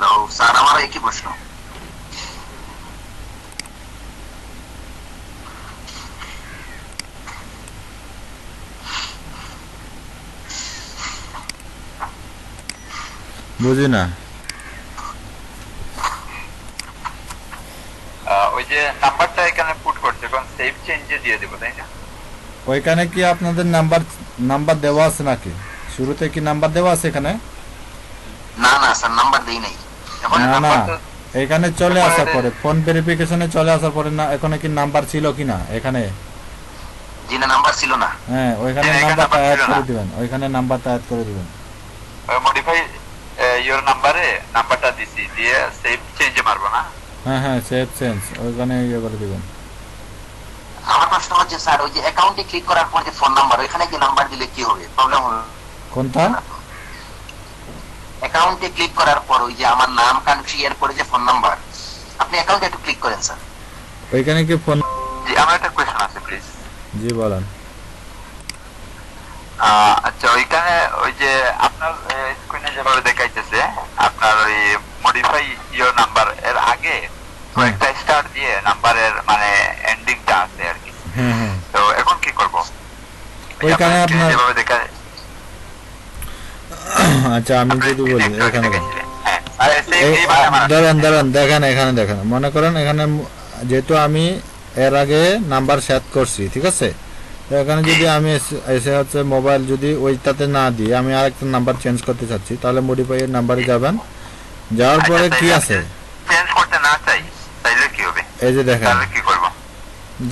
হ্যালো স্যার, আমার একই প্রশ্ন। বুঝি না। ওই যে নাম্বারটা এখানে পুট করছে, এখন সেভ চেঞ্জে দিয়ে দেবো, তাই না? ওইখানে কি আপনাদের নাম্বার দেওয়া আছে নাকি? শুরুতে কি নাম্বার দেওয়া আছে এখানে? না না স্যার, নাম্বার দেই নাই। এখন না না, নাম্বার তো এখানে চলে আসার পরে ফোন ভেরিফিকেশনে চলে আসার পরে না, এখানে কি নাম্বার ছিল কিনা এখানে? জি না, নাম্বার ছিল না। হ্যাঁ, ওইখানে হ্যাঁ, এখানে নাম্বারটা নাম্বার অ্যাড ছিল করে না। দিবেন, ওইখানে নাম্বারটা অ্যাড করে দিবেন। মডিফাই ইওর নাম্বারে নাম্বারটা দিছি, দিয়ে সেভ চেঞ্জে মারবো না? হ্যাঁ হ্যাঁ, সেভ চেঞ্জ ওইখানে ইয়ে করে দিবেন। আমার প্রশ্ন হচ্ছে স্যার, ওই যে অ্যাকাউন্টে ক্লিক করার পর যে ফোন নাম্বার, ওইখানে কি নাম্বার দিলে কি হবে? প্রবলেম হবে? কোনটা? অ্যাকাউন্টে ক্লিক করার পর ওই যে আমার নাম, কান্ট্রি, এর পরে যে ফোন নাম্বার, আপনি অ্যাকাউন্টে একটু ক্লিক করেন স্যার। ওইখানে কি ফোন? জি, আমার একটা কোয়েশ্চেন আছে প্লিজ। জি বলেন। আচ্ছা, ওইখানে ওই যে আপনার স্ক্রিনে যেভাবে দেখাইতেছে, আপনার ওই মডিফাই ইওর নাম্বার এর আগে তো হ্যাঁ। একটা স্টার দিয়ে নাম্বারের মানে এন্ডিংটা আছে আর কি। হ্যাঁ হ্যাঁ, তো এখন কি করব? ওইখানে আপনার আপনার যেভাবে দেখা আচ্ছা আমি যদি বলি এখানে দেখেন। হ্যাঁ, আর এইভাবে আমার দাঁড়ান দেখেন, এখানে দেখেন, মনে করেন এখানে যেহেতু আমি এর আগে নাম্বার সেট করছি, ঠিক আছে? তো এখানে যদি আমি এসে হচ্ছে মোবাইল যদি ওইটাতে না দিয়ে আমি আরেকটা নাম্বার চেঞ্জ করতে চাচ্ছি, তাহলে মডিফাই এর নাম্বারে যাবেন, যাওয়ার পরে কি আছে চেঞ্জ করতে না চাই, তাইলে কি হবে? এই যে দেখেন, তাহলে কি করব?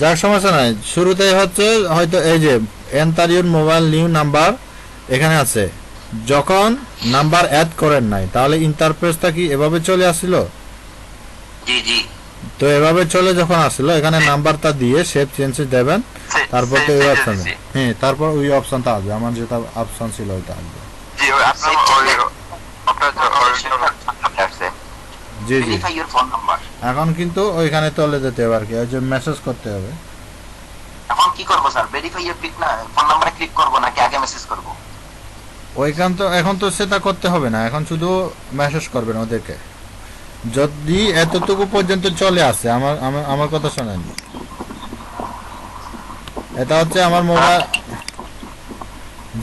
যার সমস্যা নাই, শুরুতেই হচ্ছে হয়তো এই যে enter your mobile new number এখানে আছে। যখন নাম্বার অ্যাড করেন নাই, তাহলে ইন্টারফেসটা কি এভাবে চলে আসছিল? জি জি, তো এভাবে চলে যখন আসলো, এখানে নাম্বারটা দিয়ে সেভ চেঞ্জে দেবেন, তারপর তো ওই অপশন, হ্যাঁ তারপর ওই অপশনটা আসবে, আমার যেটা অপশন ছিল ওইটা আসবে। জি, ওই আপনার ওই আপনার আছে। জি জি, ভেরিফাই ইওর ফোন নাম্বার। এখন কিন্তু ওইখানে চলে যেতে হবে আর কি, ওই যে মেসেজ করতে হবে। এখন কি করবো স্যার? ভেরিফাই ইওর ক্লিক না, ফোন নাম্বারে ক্লিক করবো নাকি আগে মেসেজ করবো? ওইখান তো এখন তো সেটা করতে হবে না, এখন শুধু মেসেজ করবেন ওদেরকে। যদি এতটুকু পর্যন্ত চলে আসে, আমার আমার আমার কথা শোনেন, এটা হচ্ছে আমার মোবাইল,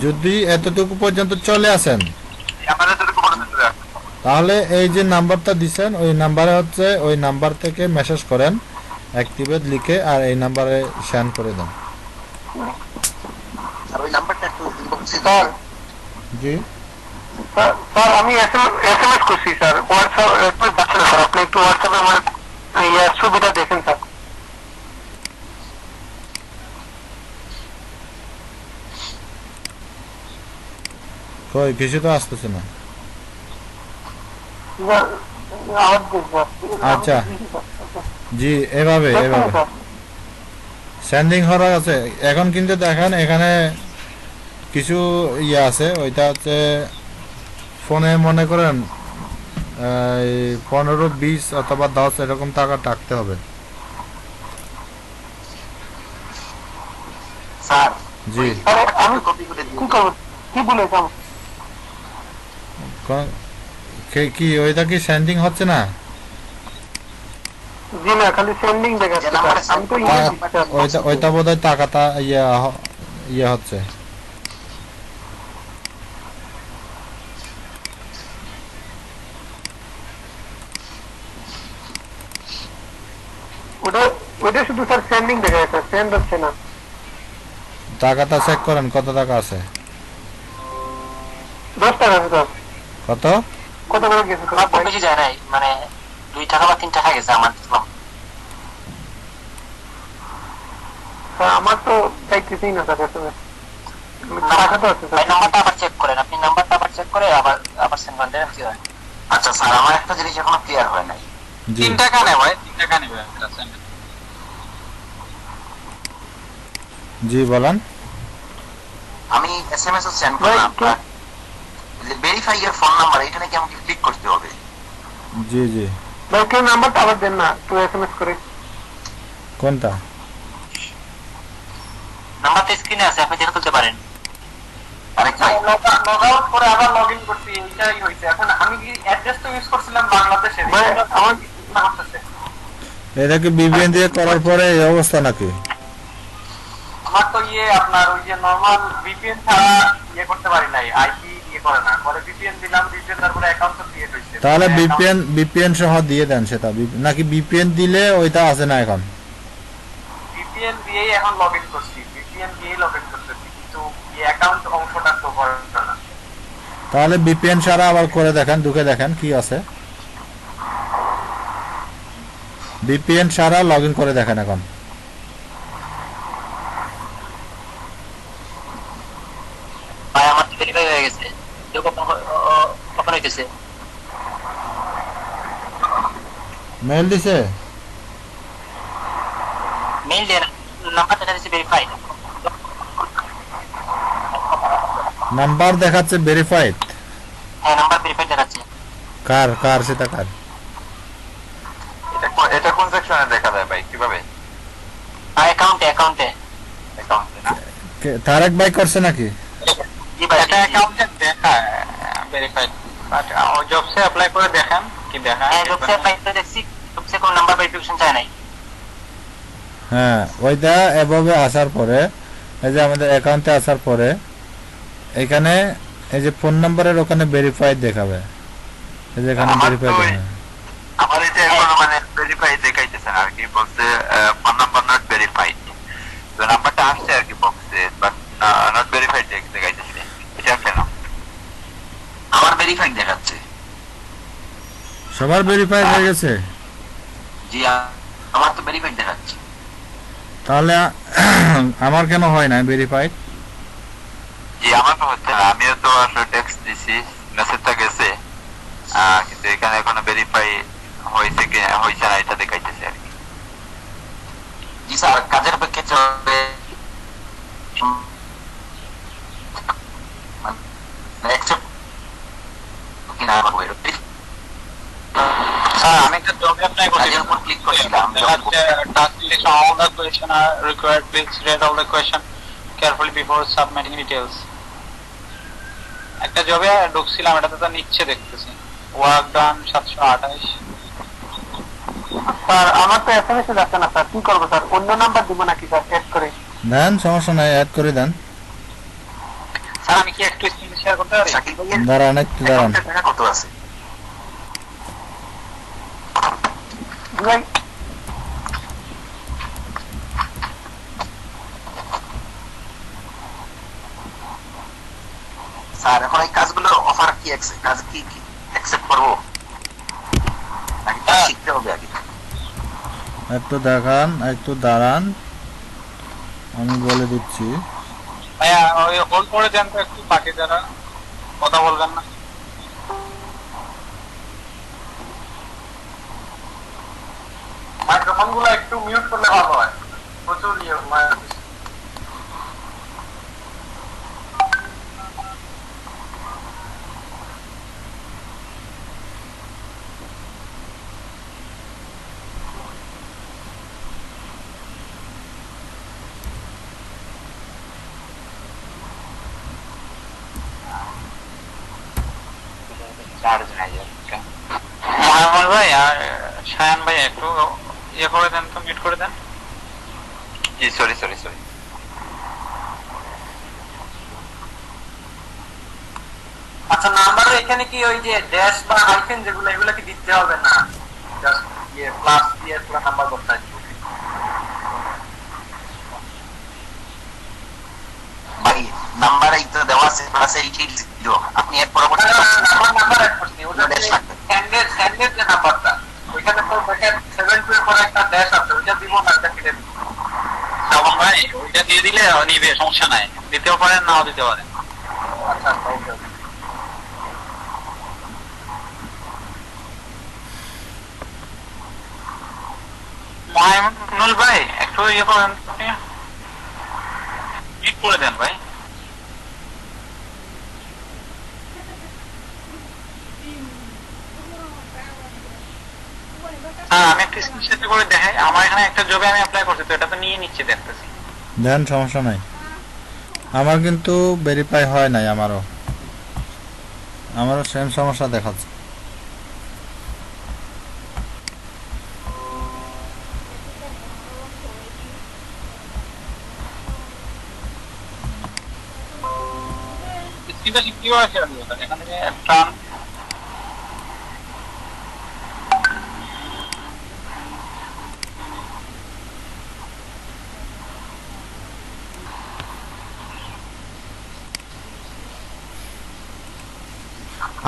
যদি এতটুকু পর্যন্ত চলে আসেন, আমাদের তো কোনো চলে আসছে। তাহলে এই যে নাম্বারটা দিছেন ওই নাম্বারে হচ্ছে ওই নাম্বার থেকে মেসেজ করেন অ্যাক্টিভেট লিখে, আর এই নাম্বারে সেন্ড করে দেন। স্যার ওই নাম্বারটা একটু ইনবক্সে স্যার, জি, স্যার আমি এসএমএস করছি স্যার, হোয়াটসঅ্যাপ একটু যাচ্ছে না স্যার, আপনি একটু হোয়াটসঅ্যাপে আমার ছবিটা দেখেন স্যার। কই কিছু তো আসতেছে না। আওয়াজ দিন স্যার। আচ্ছা, জি এভাবে দেখছেন এভাবে স্যার? সেন্ডিং করা আছে। এখন কিন্তু দেখেন এখানে কিছু ইয়ে আছে, ওইটা হচ্ছে ফোনে মনে করেন 15, 20 অথবা 10 এরকম টাকা টাকতে হবে। স্যার জি, আরে আমি কপি করে দিন। কি করবো, কি বলেছিলাম? কি ওইটা কি সেন্ডিং হচ্ছে না? জি না, খালি সেন্ডিং দেখাচ্ছে যে নাম্বারে স্যার। আমি তো send ইয়ে করা- দিচ্ছি স্যার। ওইটা বোধহয় টাকাটা ইয়ে হচ্ছে। ওটা শুধু স্যার সেন্ডিং দেখাচ্ছে, সেন্ড হচ্ছে না। টাকাটা চেক করেন কত টাকা আছে। 10 টাকা আছে স্যার। কত? কত করে গেছে আমার খুব বেশি যায় নাই, মানে 2 টাকা বা 3 টাকা গেছে আমার। স্যার? আমার তো চাইতেছেই না স্যার এসএমএস। টাকা তো আছে ভাই স্যার। নাম্বারটা আবার চেক করেন, আপনি নাম্বারটা আবার চেক করে আবার সেন্ড করে দেন, কি হয়? আচ্ছা স্যার, আমার একটা জিনিস এখনো ক্লিয়ার হয় নাই। জি 3 টাকা নেয় ভাই, 3 টাকা নেবে একটা send এ। জি বলেন। আমি এসএমএস ও সেন্ড ভাই, করলাম, কি- যে ভেরিফাই ইওর ফোন নাম্বার, এখানে কি আমাকে ক্লিক করতে হবে? জি জি, ভাই কেউ নাম্বারটা আবার দেন না, একটু এসএমএস করে। কোনটা? নাম্বারটা স্ক্রিনে আছে, আপনি দেখে তুলতে পারেন। আরেক ভাই লগ আউট করে আবার লগ ইন করছি, এইটাই হয়েছে। এখন আমি কি অ্যাড্রেস তো ইউজ করছিলাম বাংলাদেশের, আমার করতেছে। এটা কি VPN দিয়ে করার পরে এই অবস্থা নাকি? আমার তো আপনার ওই যে নরমাল ভিপিএন ছাড়া করতে পারি নাই, আইপি করে না, পরে ভিপিএন দিলাম, ভিপিএন তারপরে অ্যাকাউন্ট তো ক্রিয়েট হইছে। তাহলে VPN সহ দিয়ে দেন সেটা, নাকি VPN দিলে ওইটা আছে না এখন? ভিপিএন দিয়েই এখন লগ ইন করছি, ভিপিএন দিয়েই লগ ইন করতেছি, কিন্তু অ্যাকাউন্ট অংশটা তো করে না। তাহলে VPN ছাড়া আবার করে দেখেন, ঢুকে দেখেন কি আছে। VPN ছাড়া লগ ইন করে দেখেন এখন। ভাই আমার তো ভেরিফাই হয়ে গেছে, কখন হইতেছে? মেল দিছে? মেইল দেন, নাম্বার দেখা দিচ্ছে ভেরিফাই। নাম্বার দেখাচ্ছে ভেরিফাইড। হ্যাঁ, নাম্বার ভেরিফাই দেখাচ্ছে। কার সেটা কার? এটা কোন সেকশনে দেখা যায় ভাই, কিভাবে? অ্যাকাউন্টে অ্যাকাউন্টে না? তারেক ভাই করছে নাকি? জি ভাই, এটা অ্যাকাউন্টে দেখা ভেরিফাইড, বাট জবসে অ্যাপ্লাই করে দেখেন কি দেখা। হ্যাঁ, জবসে অ্যাপ্লাই করে দেখছি, জবসে কোনো নাম্বার ভেরিফিকেশন চায় নাই। হ্যাঁ, ওইটা এভাবে আসার পরে, এই যে আমাদের অ্যাকাউন্টে আসার পরে এখানে এই যে ফোন নাম্বারের ওখানে ভেরিফাইড দেখাবে, এই যে এখানে আমার তো ভেরিফাইড। আমার এটা এখনো মানে ভেরিফাই দেখাইতেছে না আর কি, বলছে ফোন নাম্বার নট ভেরিফাইড। তো নাম্বারটা আসছে আর কি বক্সে, বাট নট ভেরিফাইড দেখাইতেছে। এটা কেন? আমার ভেরিফাইড দেখাচ্ছে। সবার ভেরিফাইড হয়ে গেছে? জি, আমার তো ভেরিফাইড দেখাচ্ছে। তাহলে আমার কেন হয় না ভেরিফাইড? জি, আমার তো হচ্ছে না, আমিও তো আসলে টেক্সট দিছি, মেসেজটা গেছে, কিন্তু এখানে এখনো ভেরিফাই হয়েছে কি হয়েছে না এটা দেখাইতেছে আর কি। জি স্যার, কাজের অপেক্ষা চলবে। স্যার আমি একটা জবে অ্যাপ্লাই করছি, কাজের উপর ক্লিক করছিলাম। Task selection all the question are required, please read all the question carefully before submitting details। একটা জবে ঢুকছিলাম, এটাতে তো নিচ্ছে দেখতেছি ওয়ার্ক ডান 728। স্যার আমার তো এসএমএস এ যাচ্ছে না স্যার, কি করবো স্যার? অন্য নাম্বার দিব নাকি স্যার অ্যাড করে? দেন, সমস্যা নাই, অ্যাড করে দেন। স্যার আমি কি একটু স্ক্রিন শেয়ার করতে পারি? শাকিল ভাইয়ের দাঁড়ান একটু দাঁড়ান। অ্যাকাউন্টে টাকা কত আছে? জি ভাই, স্যার এখন এই কাজগুলো অফার কি কাজ কি অ্যাকসেপ্ট করবো নাকি কাজ শিখতে হবে আগে? একটু দেখান, একটু দাঁড়ান, আমি বলে দিচ্ছি। ভাইয়া ওই হোল্ড করে দেন তো একটু, বাকি যারা কথা বলবেন না। মাইক্রোফোন গুলো একটু মিউট করলে ভালো হয়, প্রচুর মোহাম্মদ ভাই আর শায়ান ভাই একটু ইয়ে করে দেন তো, মিউট করে দেন। জি, সরি। আচ্ছা, নাম্বার এখানে কি ওই যে ড্যাশ বা হাইফেন যেগুলো, এগুলো কি দিতে হবে না? জাস্ট প্লাস দিয়ে পুরো নাম্বার করতে হবে। ভাই নাম্বার এই তো দেওয়া আছে প্লাস 880, আপনি এর পরবর্তী আমার নাম্বার অ্যাড করছি, ওটা ড্যাশ লাগবে। স্যান্ডের যে নাম্বারটা, ওইখানে তো দেখেন 7 এর পরে একটা ড্যাশ আছে, ওইটা দিব না, এটা কেটে দিব। শ্রাবণ ভাই ওইটা দিয়ে দিলে নিবে, সমস্যা নাই, দিতেও পারেন নাও দিতে পারেন। আচ্ছা, ওকে। মোহাম্মদ ভাই একটু ইয়ে করেন, আপনি মিউট করে দেন ভাই। হ্যাঁ, আমি একটা স্ক্রিনশট করে দেখাই, আমার এখানে একটা জবে আমি অ্যাপ্লাই করছি, তো এটা তো নিয়ে নিচ্ছে দেখতেছি। দেন, সমস্যা নাই। আমার কিন্তু ভেরিফাই হয় নাই, আমারও সেম সমস্যা দেখাচ্ছে। স্ক্রিনটা কিভাবে শেয়ার করবো স্যার? এখান থেকে ট্রান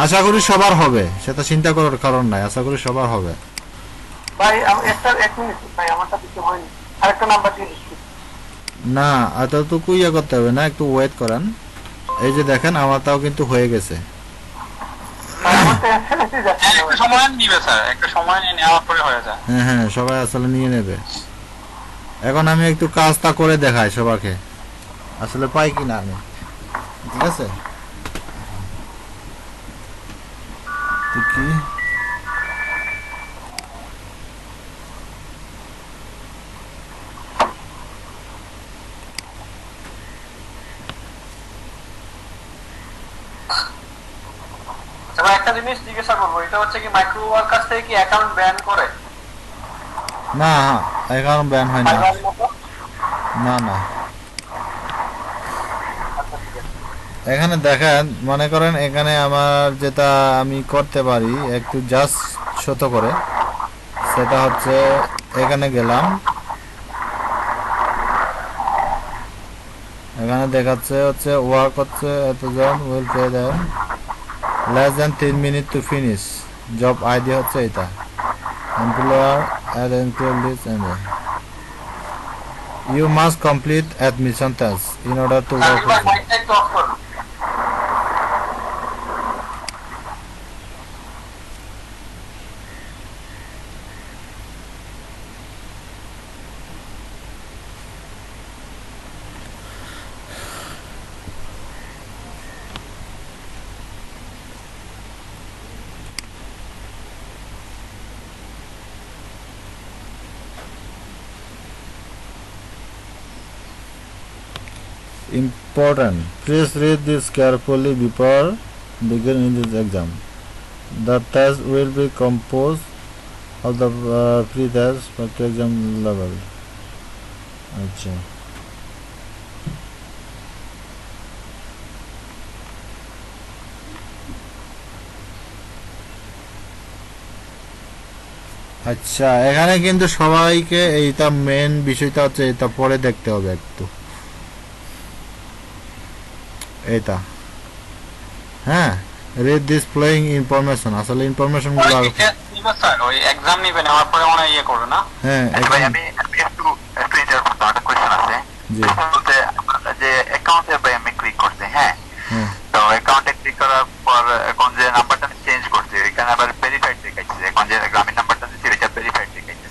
আশা করি সবার হবে, সেটা চিন্তা করার কারণ নাই, আশা করি সবার হবে। ভাই একটা 1 মিনিট ভাই, আমারটা কিছু হয়নি, আরেকটা নাম্বার দিয়ে দিচ্ছি। না এতটুকু ইয়ে করতে হবে না, একটু ওয়েট করেন। এই যে দেখেন আমারটাও কিন্তু হয়ে গেছে। আমারটা এসএমএসই যাচ্ছে না। একটু সময় নিবে স্যার, একটু সময় নিয়ে নেওয়ার পরে হয়ে যায়। হ্যাঁ হ্যাঁ, সবাই আসলে নিয়ে নেবে। এখন আমি একটু কাজটা করে দেখাই সবাইকে, আসলে পাই কিনা আমি। ঠিক আছে, তো কি আচ্ছা ভাই, একটা জিনিস জিজ্ঞাসা করবো, এটা হচ্ছে কি মাইক্রো ওয়ার্কার থেকে কি অ্যাকাউন্ট ব্যান করে? না এখন ব্যান হয় না। ফাইবার মতো? না না, আচ্ছা ঠিক আছে। এখানে দেখেন, মনে করেন এখানে আমার যেটা আমি করতে পারি একটু জাস্ট ছোট করে, সেটা হচ্ছে এখানে গেলাম, এখানে দেখাচ্ছে হচ্ছে ওয়ার্ক হচ্ছে এতজন will pay then less than 3 minute to finish, job ID হচ্ছে এটা, employer add include this and you must complete admission task in order to work ভাই উইথ। মাইকটা একটু অফ করুন। Important. Please read this carefully before beginning this exam. The test will be composed of the pre-test for the exam level. अच्छा, আচ্ছা এখানে কিন্তু সবাইকে এইটা মেন বিষয়টা হচ্ছে এটা পরে দেখতে হবে একটু, এটা হ্যাঁ, রিড দিস ফ্লোয়িং ইনফরমেশন, আসলে ইনফরমেশন গুলো স্যার ওই এক্সাম নিবে নেওয়ার পরে মনে হয় ইয়ে করবে না? হ্যাঁ ভাই এখানে আমি একটু ইন্টারভিউ একটা কোয়েশ্চেন আছে। জি বলতে যে অ্যাকাউন্টে ভাই আমি ক্লিক করছি, হ্যাঁ, হ্যাঁ তো অ্যাকাউন্টে ক্লিক করার পর এখন যে নাম্বারটা আমি চেঞ্জ করছি এখানে আবার ভেরিফাইড দেখাচ্ছে, এখন যে গ্রামীণ নাম্বারটা দিচ্ছি এটা ভেরিফাইড দেখাচ্ছে।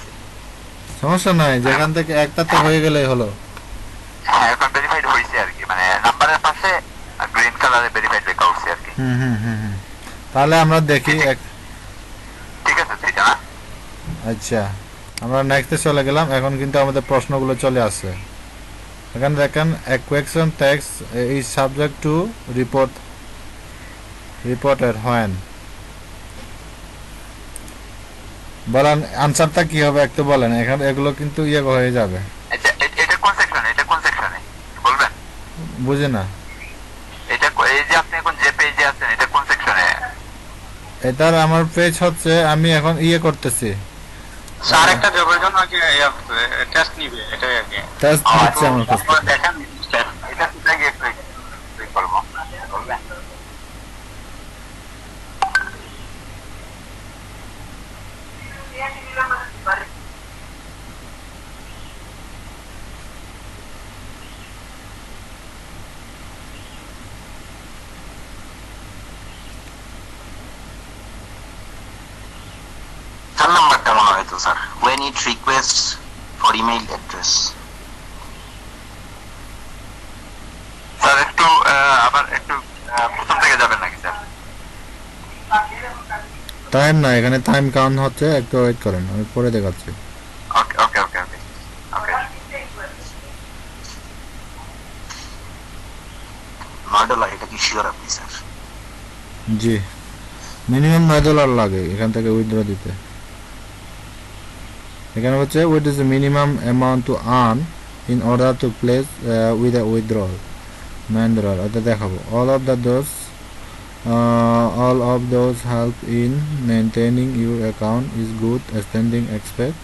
সমস্যা নাই, যেখান থেকে একটাতে হয়ে গেলেই হলো। হ্যাঁ এখন ভেরিফাইড হয়েছে আর কি, মানে নাম্বারের পাশে গ্রিন কালারে ভেরিফাইড লেখা উঠছে আর কি। হুম হুম হুম হুম, তাহলে আমরা দেখি ঠিক আছে সেটা না? আচ্ছা আমরা নেক্সটে চলে গেলাম, এখন কিন্তু আমাদের প্রশ্নগুলো চলে আসছে। এখানে দেখেন a question text is subject to reported when, বলেন আনসারটা কি হবে একটু বলেন, এখানে এগুলো কিন্তু ইয়ে হয়ে যাবে। আচ্ছা এটা কোন সেকশনে, এটা কোন সেকশনে বলবেন? বুঝে না, এটা এই যে আপনি এখন যে পেজে আছেন এটা কোন সেকশনে? এটার আমার পেজ হচ্ছে, আমি এখন ইয়ে করতেছি, স্যার একটা জবের জন্য কি টেস্ট নিবে, এটাই আর কি। টেস্ট হচ্ছে আমার কাছে। আপনারা দেখেন এটা কোথায় গিয়ে ক্লিক করবো বলবেন? তার নাম্বারটা মনে হয় তো sir, when it requests for email address। Sir একটু আবার একটু প্রথম থেকে যাবেন নাকি স্যার? টাইম না, এখানে টাইম কাউন্ট হচ্ছে, একটু ওয়েট করেন আমি পরে দেখাচ্ছি। ওকে ওকে ওকে ওকে ওকে। $9 এটা কি শিওর আপনি স্যার? জি, মিনিমাম $9 লাগে এখান থেকে উইথড্র দিতে। এখানে হচ্ছে what is the minimum amount to earn in order to place with a withdrawal $9 এটা দেখাবো। all of those help in maintaining your account is good standing. Expect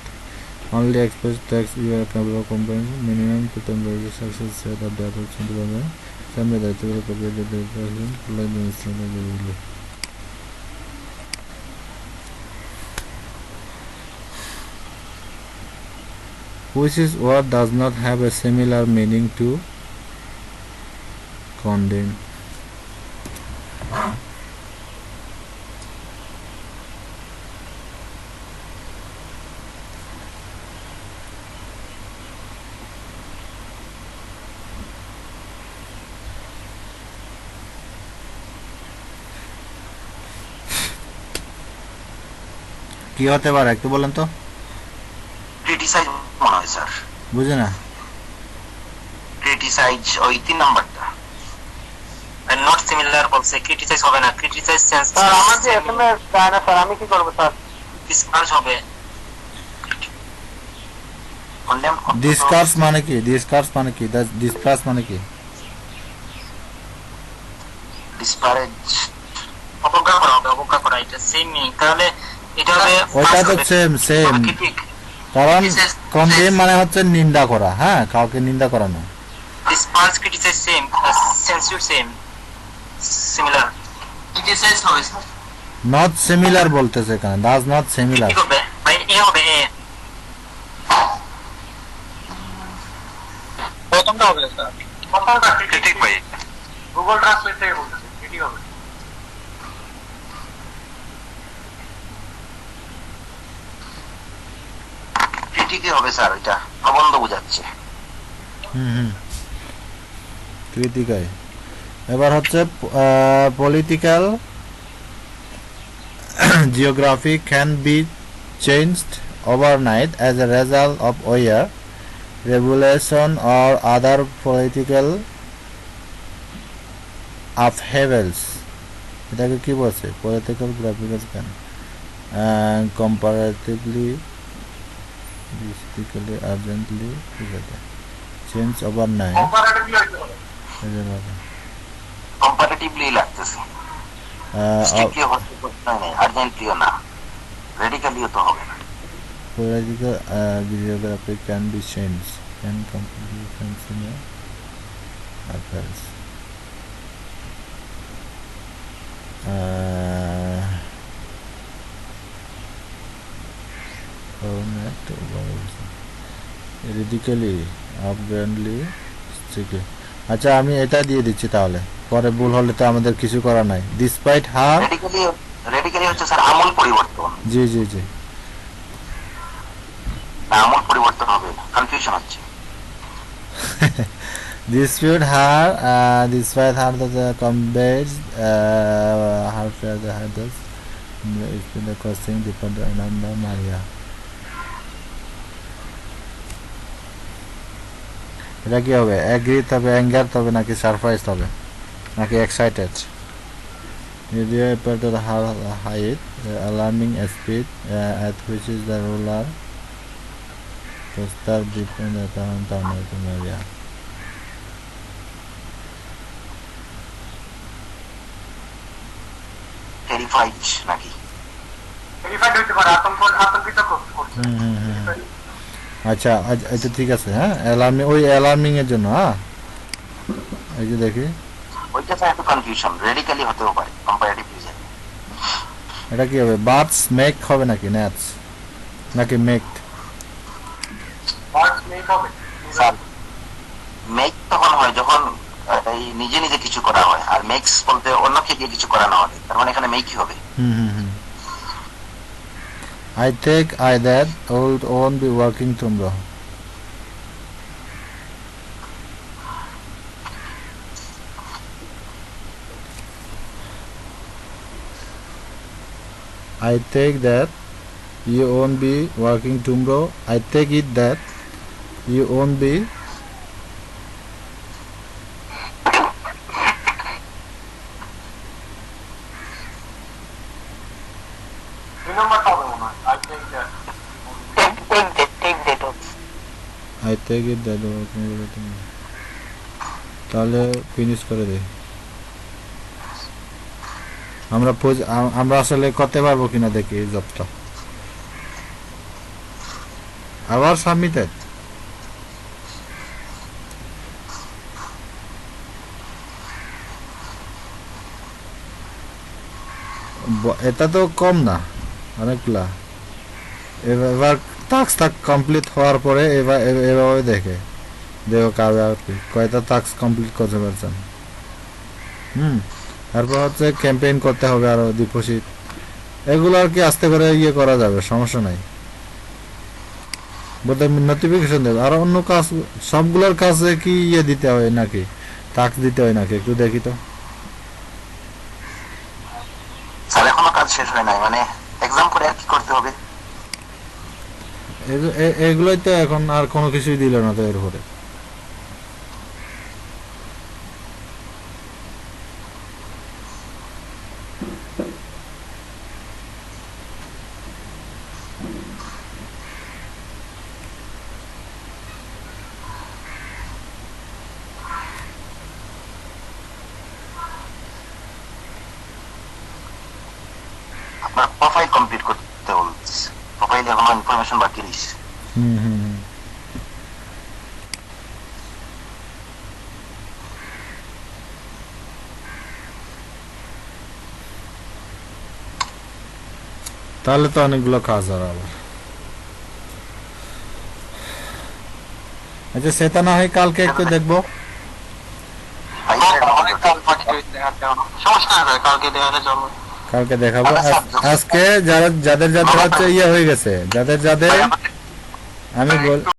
only expect tax your capital company minimum to temporary success set of the opportunity government some of the will copy the president like the instrument. Which is what does not have a similar meaning to condemn. কি হতে পারে একটু বলেন তো? ক্রিটিসাইজ মনে হয় স্যার। বুঝে না। ক্রিটিসাইজ ওই 3 নাম্বারটা। নট সিমিলার বলছে, ক্রিটিসাইজ হবে না, ক্রিটিসাইজ সেন্স। স্যার আমার যে এসএমএস যায় না স্যার, আমি কি করব স্যার? ডিসকার্জ হবে। কন্ডেম ডিসকার্স মানে কি? ডিসকার্স মানে কি? ডিসকার্স মানে কি? ডিসপারেজ অবজ্ঞা করা হবে, অবজ্ঞা করা, এটা সেম মিনিং। তাহলে এটা হবে ওটা তো সেম ঠিক। কারণ কন্ডেম মানে হচ্ছে নিন্দা করা, হ্যাঁ, কাউকে নিন্দা করানো। Disparage criticize same, censure same, similar. Criticize হবে স্যার, নট সিমিলার বলতেছে এখানে, ডাজ নট সিমিলার। কি হবে ভাই? এ হবে, এ প্রথমটা হবে স্যার। প্রথমটা ঠিক ভাই। গুগল ট্রান্সলেট থেকে বলতেছি, এটি হবে। ক্রিটিকই হবে স্যার, এটা প্রবন্ধ বোঝাচ্ছে। ক্রিটিকায়। এবার হচ্ছে political geography can be changed overnight as a result of weather, regulation or other political upheavals. এটাকে কি বলছে? Political graphical can comparatively basically urgently change overnight. Comparatively লাগতেছে, স্ট্রিক্টলি হতে প্রশ্ন নেই, আর্জেন্টলিও না, রেডিক্যালিও তো হবে না। Political geography can be changed and completely functional affairs. Radically, upgrandly, strictly. আচ্ছা আমি এটা দিয়ে দিচ্ছি তাহলে, পরে ভুল হলে তো আমাদের কিছু করার নাই। ডিসপাইট হার, রেডিক্যালি হচ্ছে স্যার আমূল পরিবর্তন। জি জি জি, না আমূল পরিবর্তন হবে না, কনফিউশন হচ্ছে। dispute her despite her the conveys her the hurdles is the crossing depend on the Maria. এটা কি হবে? অ্যাগ্রি হবে, অ্যাঙ্গার হবে, নাকি সারপ্রাইজ হবে, নাকি excited? Media part of the height, alarming speed at which is the ruler to start different town area. Terrified নাকি? ভেরিফাইড হতে পারে, আতঙ্কিত করছে। আচ্ছা আচ্ছা ঠিক আছে, হ্যাঁ, অ্যালার্মিং, ওই অ্যালার্মিং এর জন্য, হ্যাঁ, এই যে দেখি ওইটা স্যার একটু কনফিউশন, রেডিক্যালি হতেও পারে, কম্পারেটিভলি যায়। এটা কি হবে? বার্ডস মেক হবে নাকি ন্যাটস, নাকি মেকড? বার্ডস মেক হবে স্যার মেক তখন হয় যখন এই নিজে নিজে কিছু করা হয়, আর মেক্স বলতে অন্যকে দিয়ে কিছু করানো হবে, তার মানে এখানে মেকই হবে। I think that won't be working tomorrow. I take that you won't be working tomorrow. I take it that you won't be 2 নম্বরটা হবে মনে হয় I take that take that I take it that তাহলে ফিনিশ করে দে। আমরা আসলে করতে পারবো কিনা দেখি এই জবটা। আবার সাবমিটেড। এটা তো কম না, অনেকগুলা। এবার টাস্ক কমপ্লিট হওয়ার পরে এভাবে দেখো কাবে আর কি কয়টা টাস্ক কমপ্লিট করতে পারছেন। তারপর হচ্ছে ক্যাম্পেইন করতে হবে আরো ডিপোজিট, এগুলো আর কি আস্তে করে ইয়ে করা যাবে, সমস্যা নাই। বলতে নোটিফিকেশন দেবে। আর অন্য কাজ সবগুলোর কাজে কি ইয়ে দিতে হয় নাকি, টাস্ক দিতে হয় নাকি একটু দেখি তো। স্যার এখনো কাজ শেষ হয় নাই, মানে এক্সাম করে আর কি করতে হবে? এগুলোই তো এখন আর কোনো কিছুই দিল না তো এরপরে। আপনার প্রোফাইল কমপ্লিট করতে বলছে, প্রোফাইলে এখনো ইনফরমেশন বাকি রয়েছে। তাহলে তো অনেকগুলো কাজ আর আবার। আচ্ছা সেটা না হয় কালকে একটু দেখবো। অনেক কাজ বাকি রয়েছে সমস্যা না কালকে দেওয়ালে চলবে। কালকে দেখাবো। আজকে যাদের হচ্ছে ইয়ে হয়ে গেছে, যাদের ভাই, আমি বল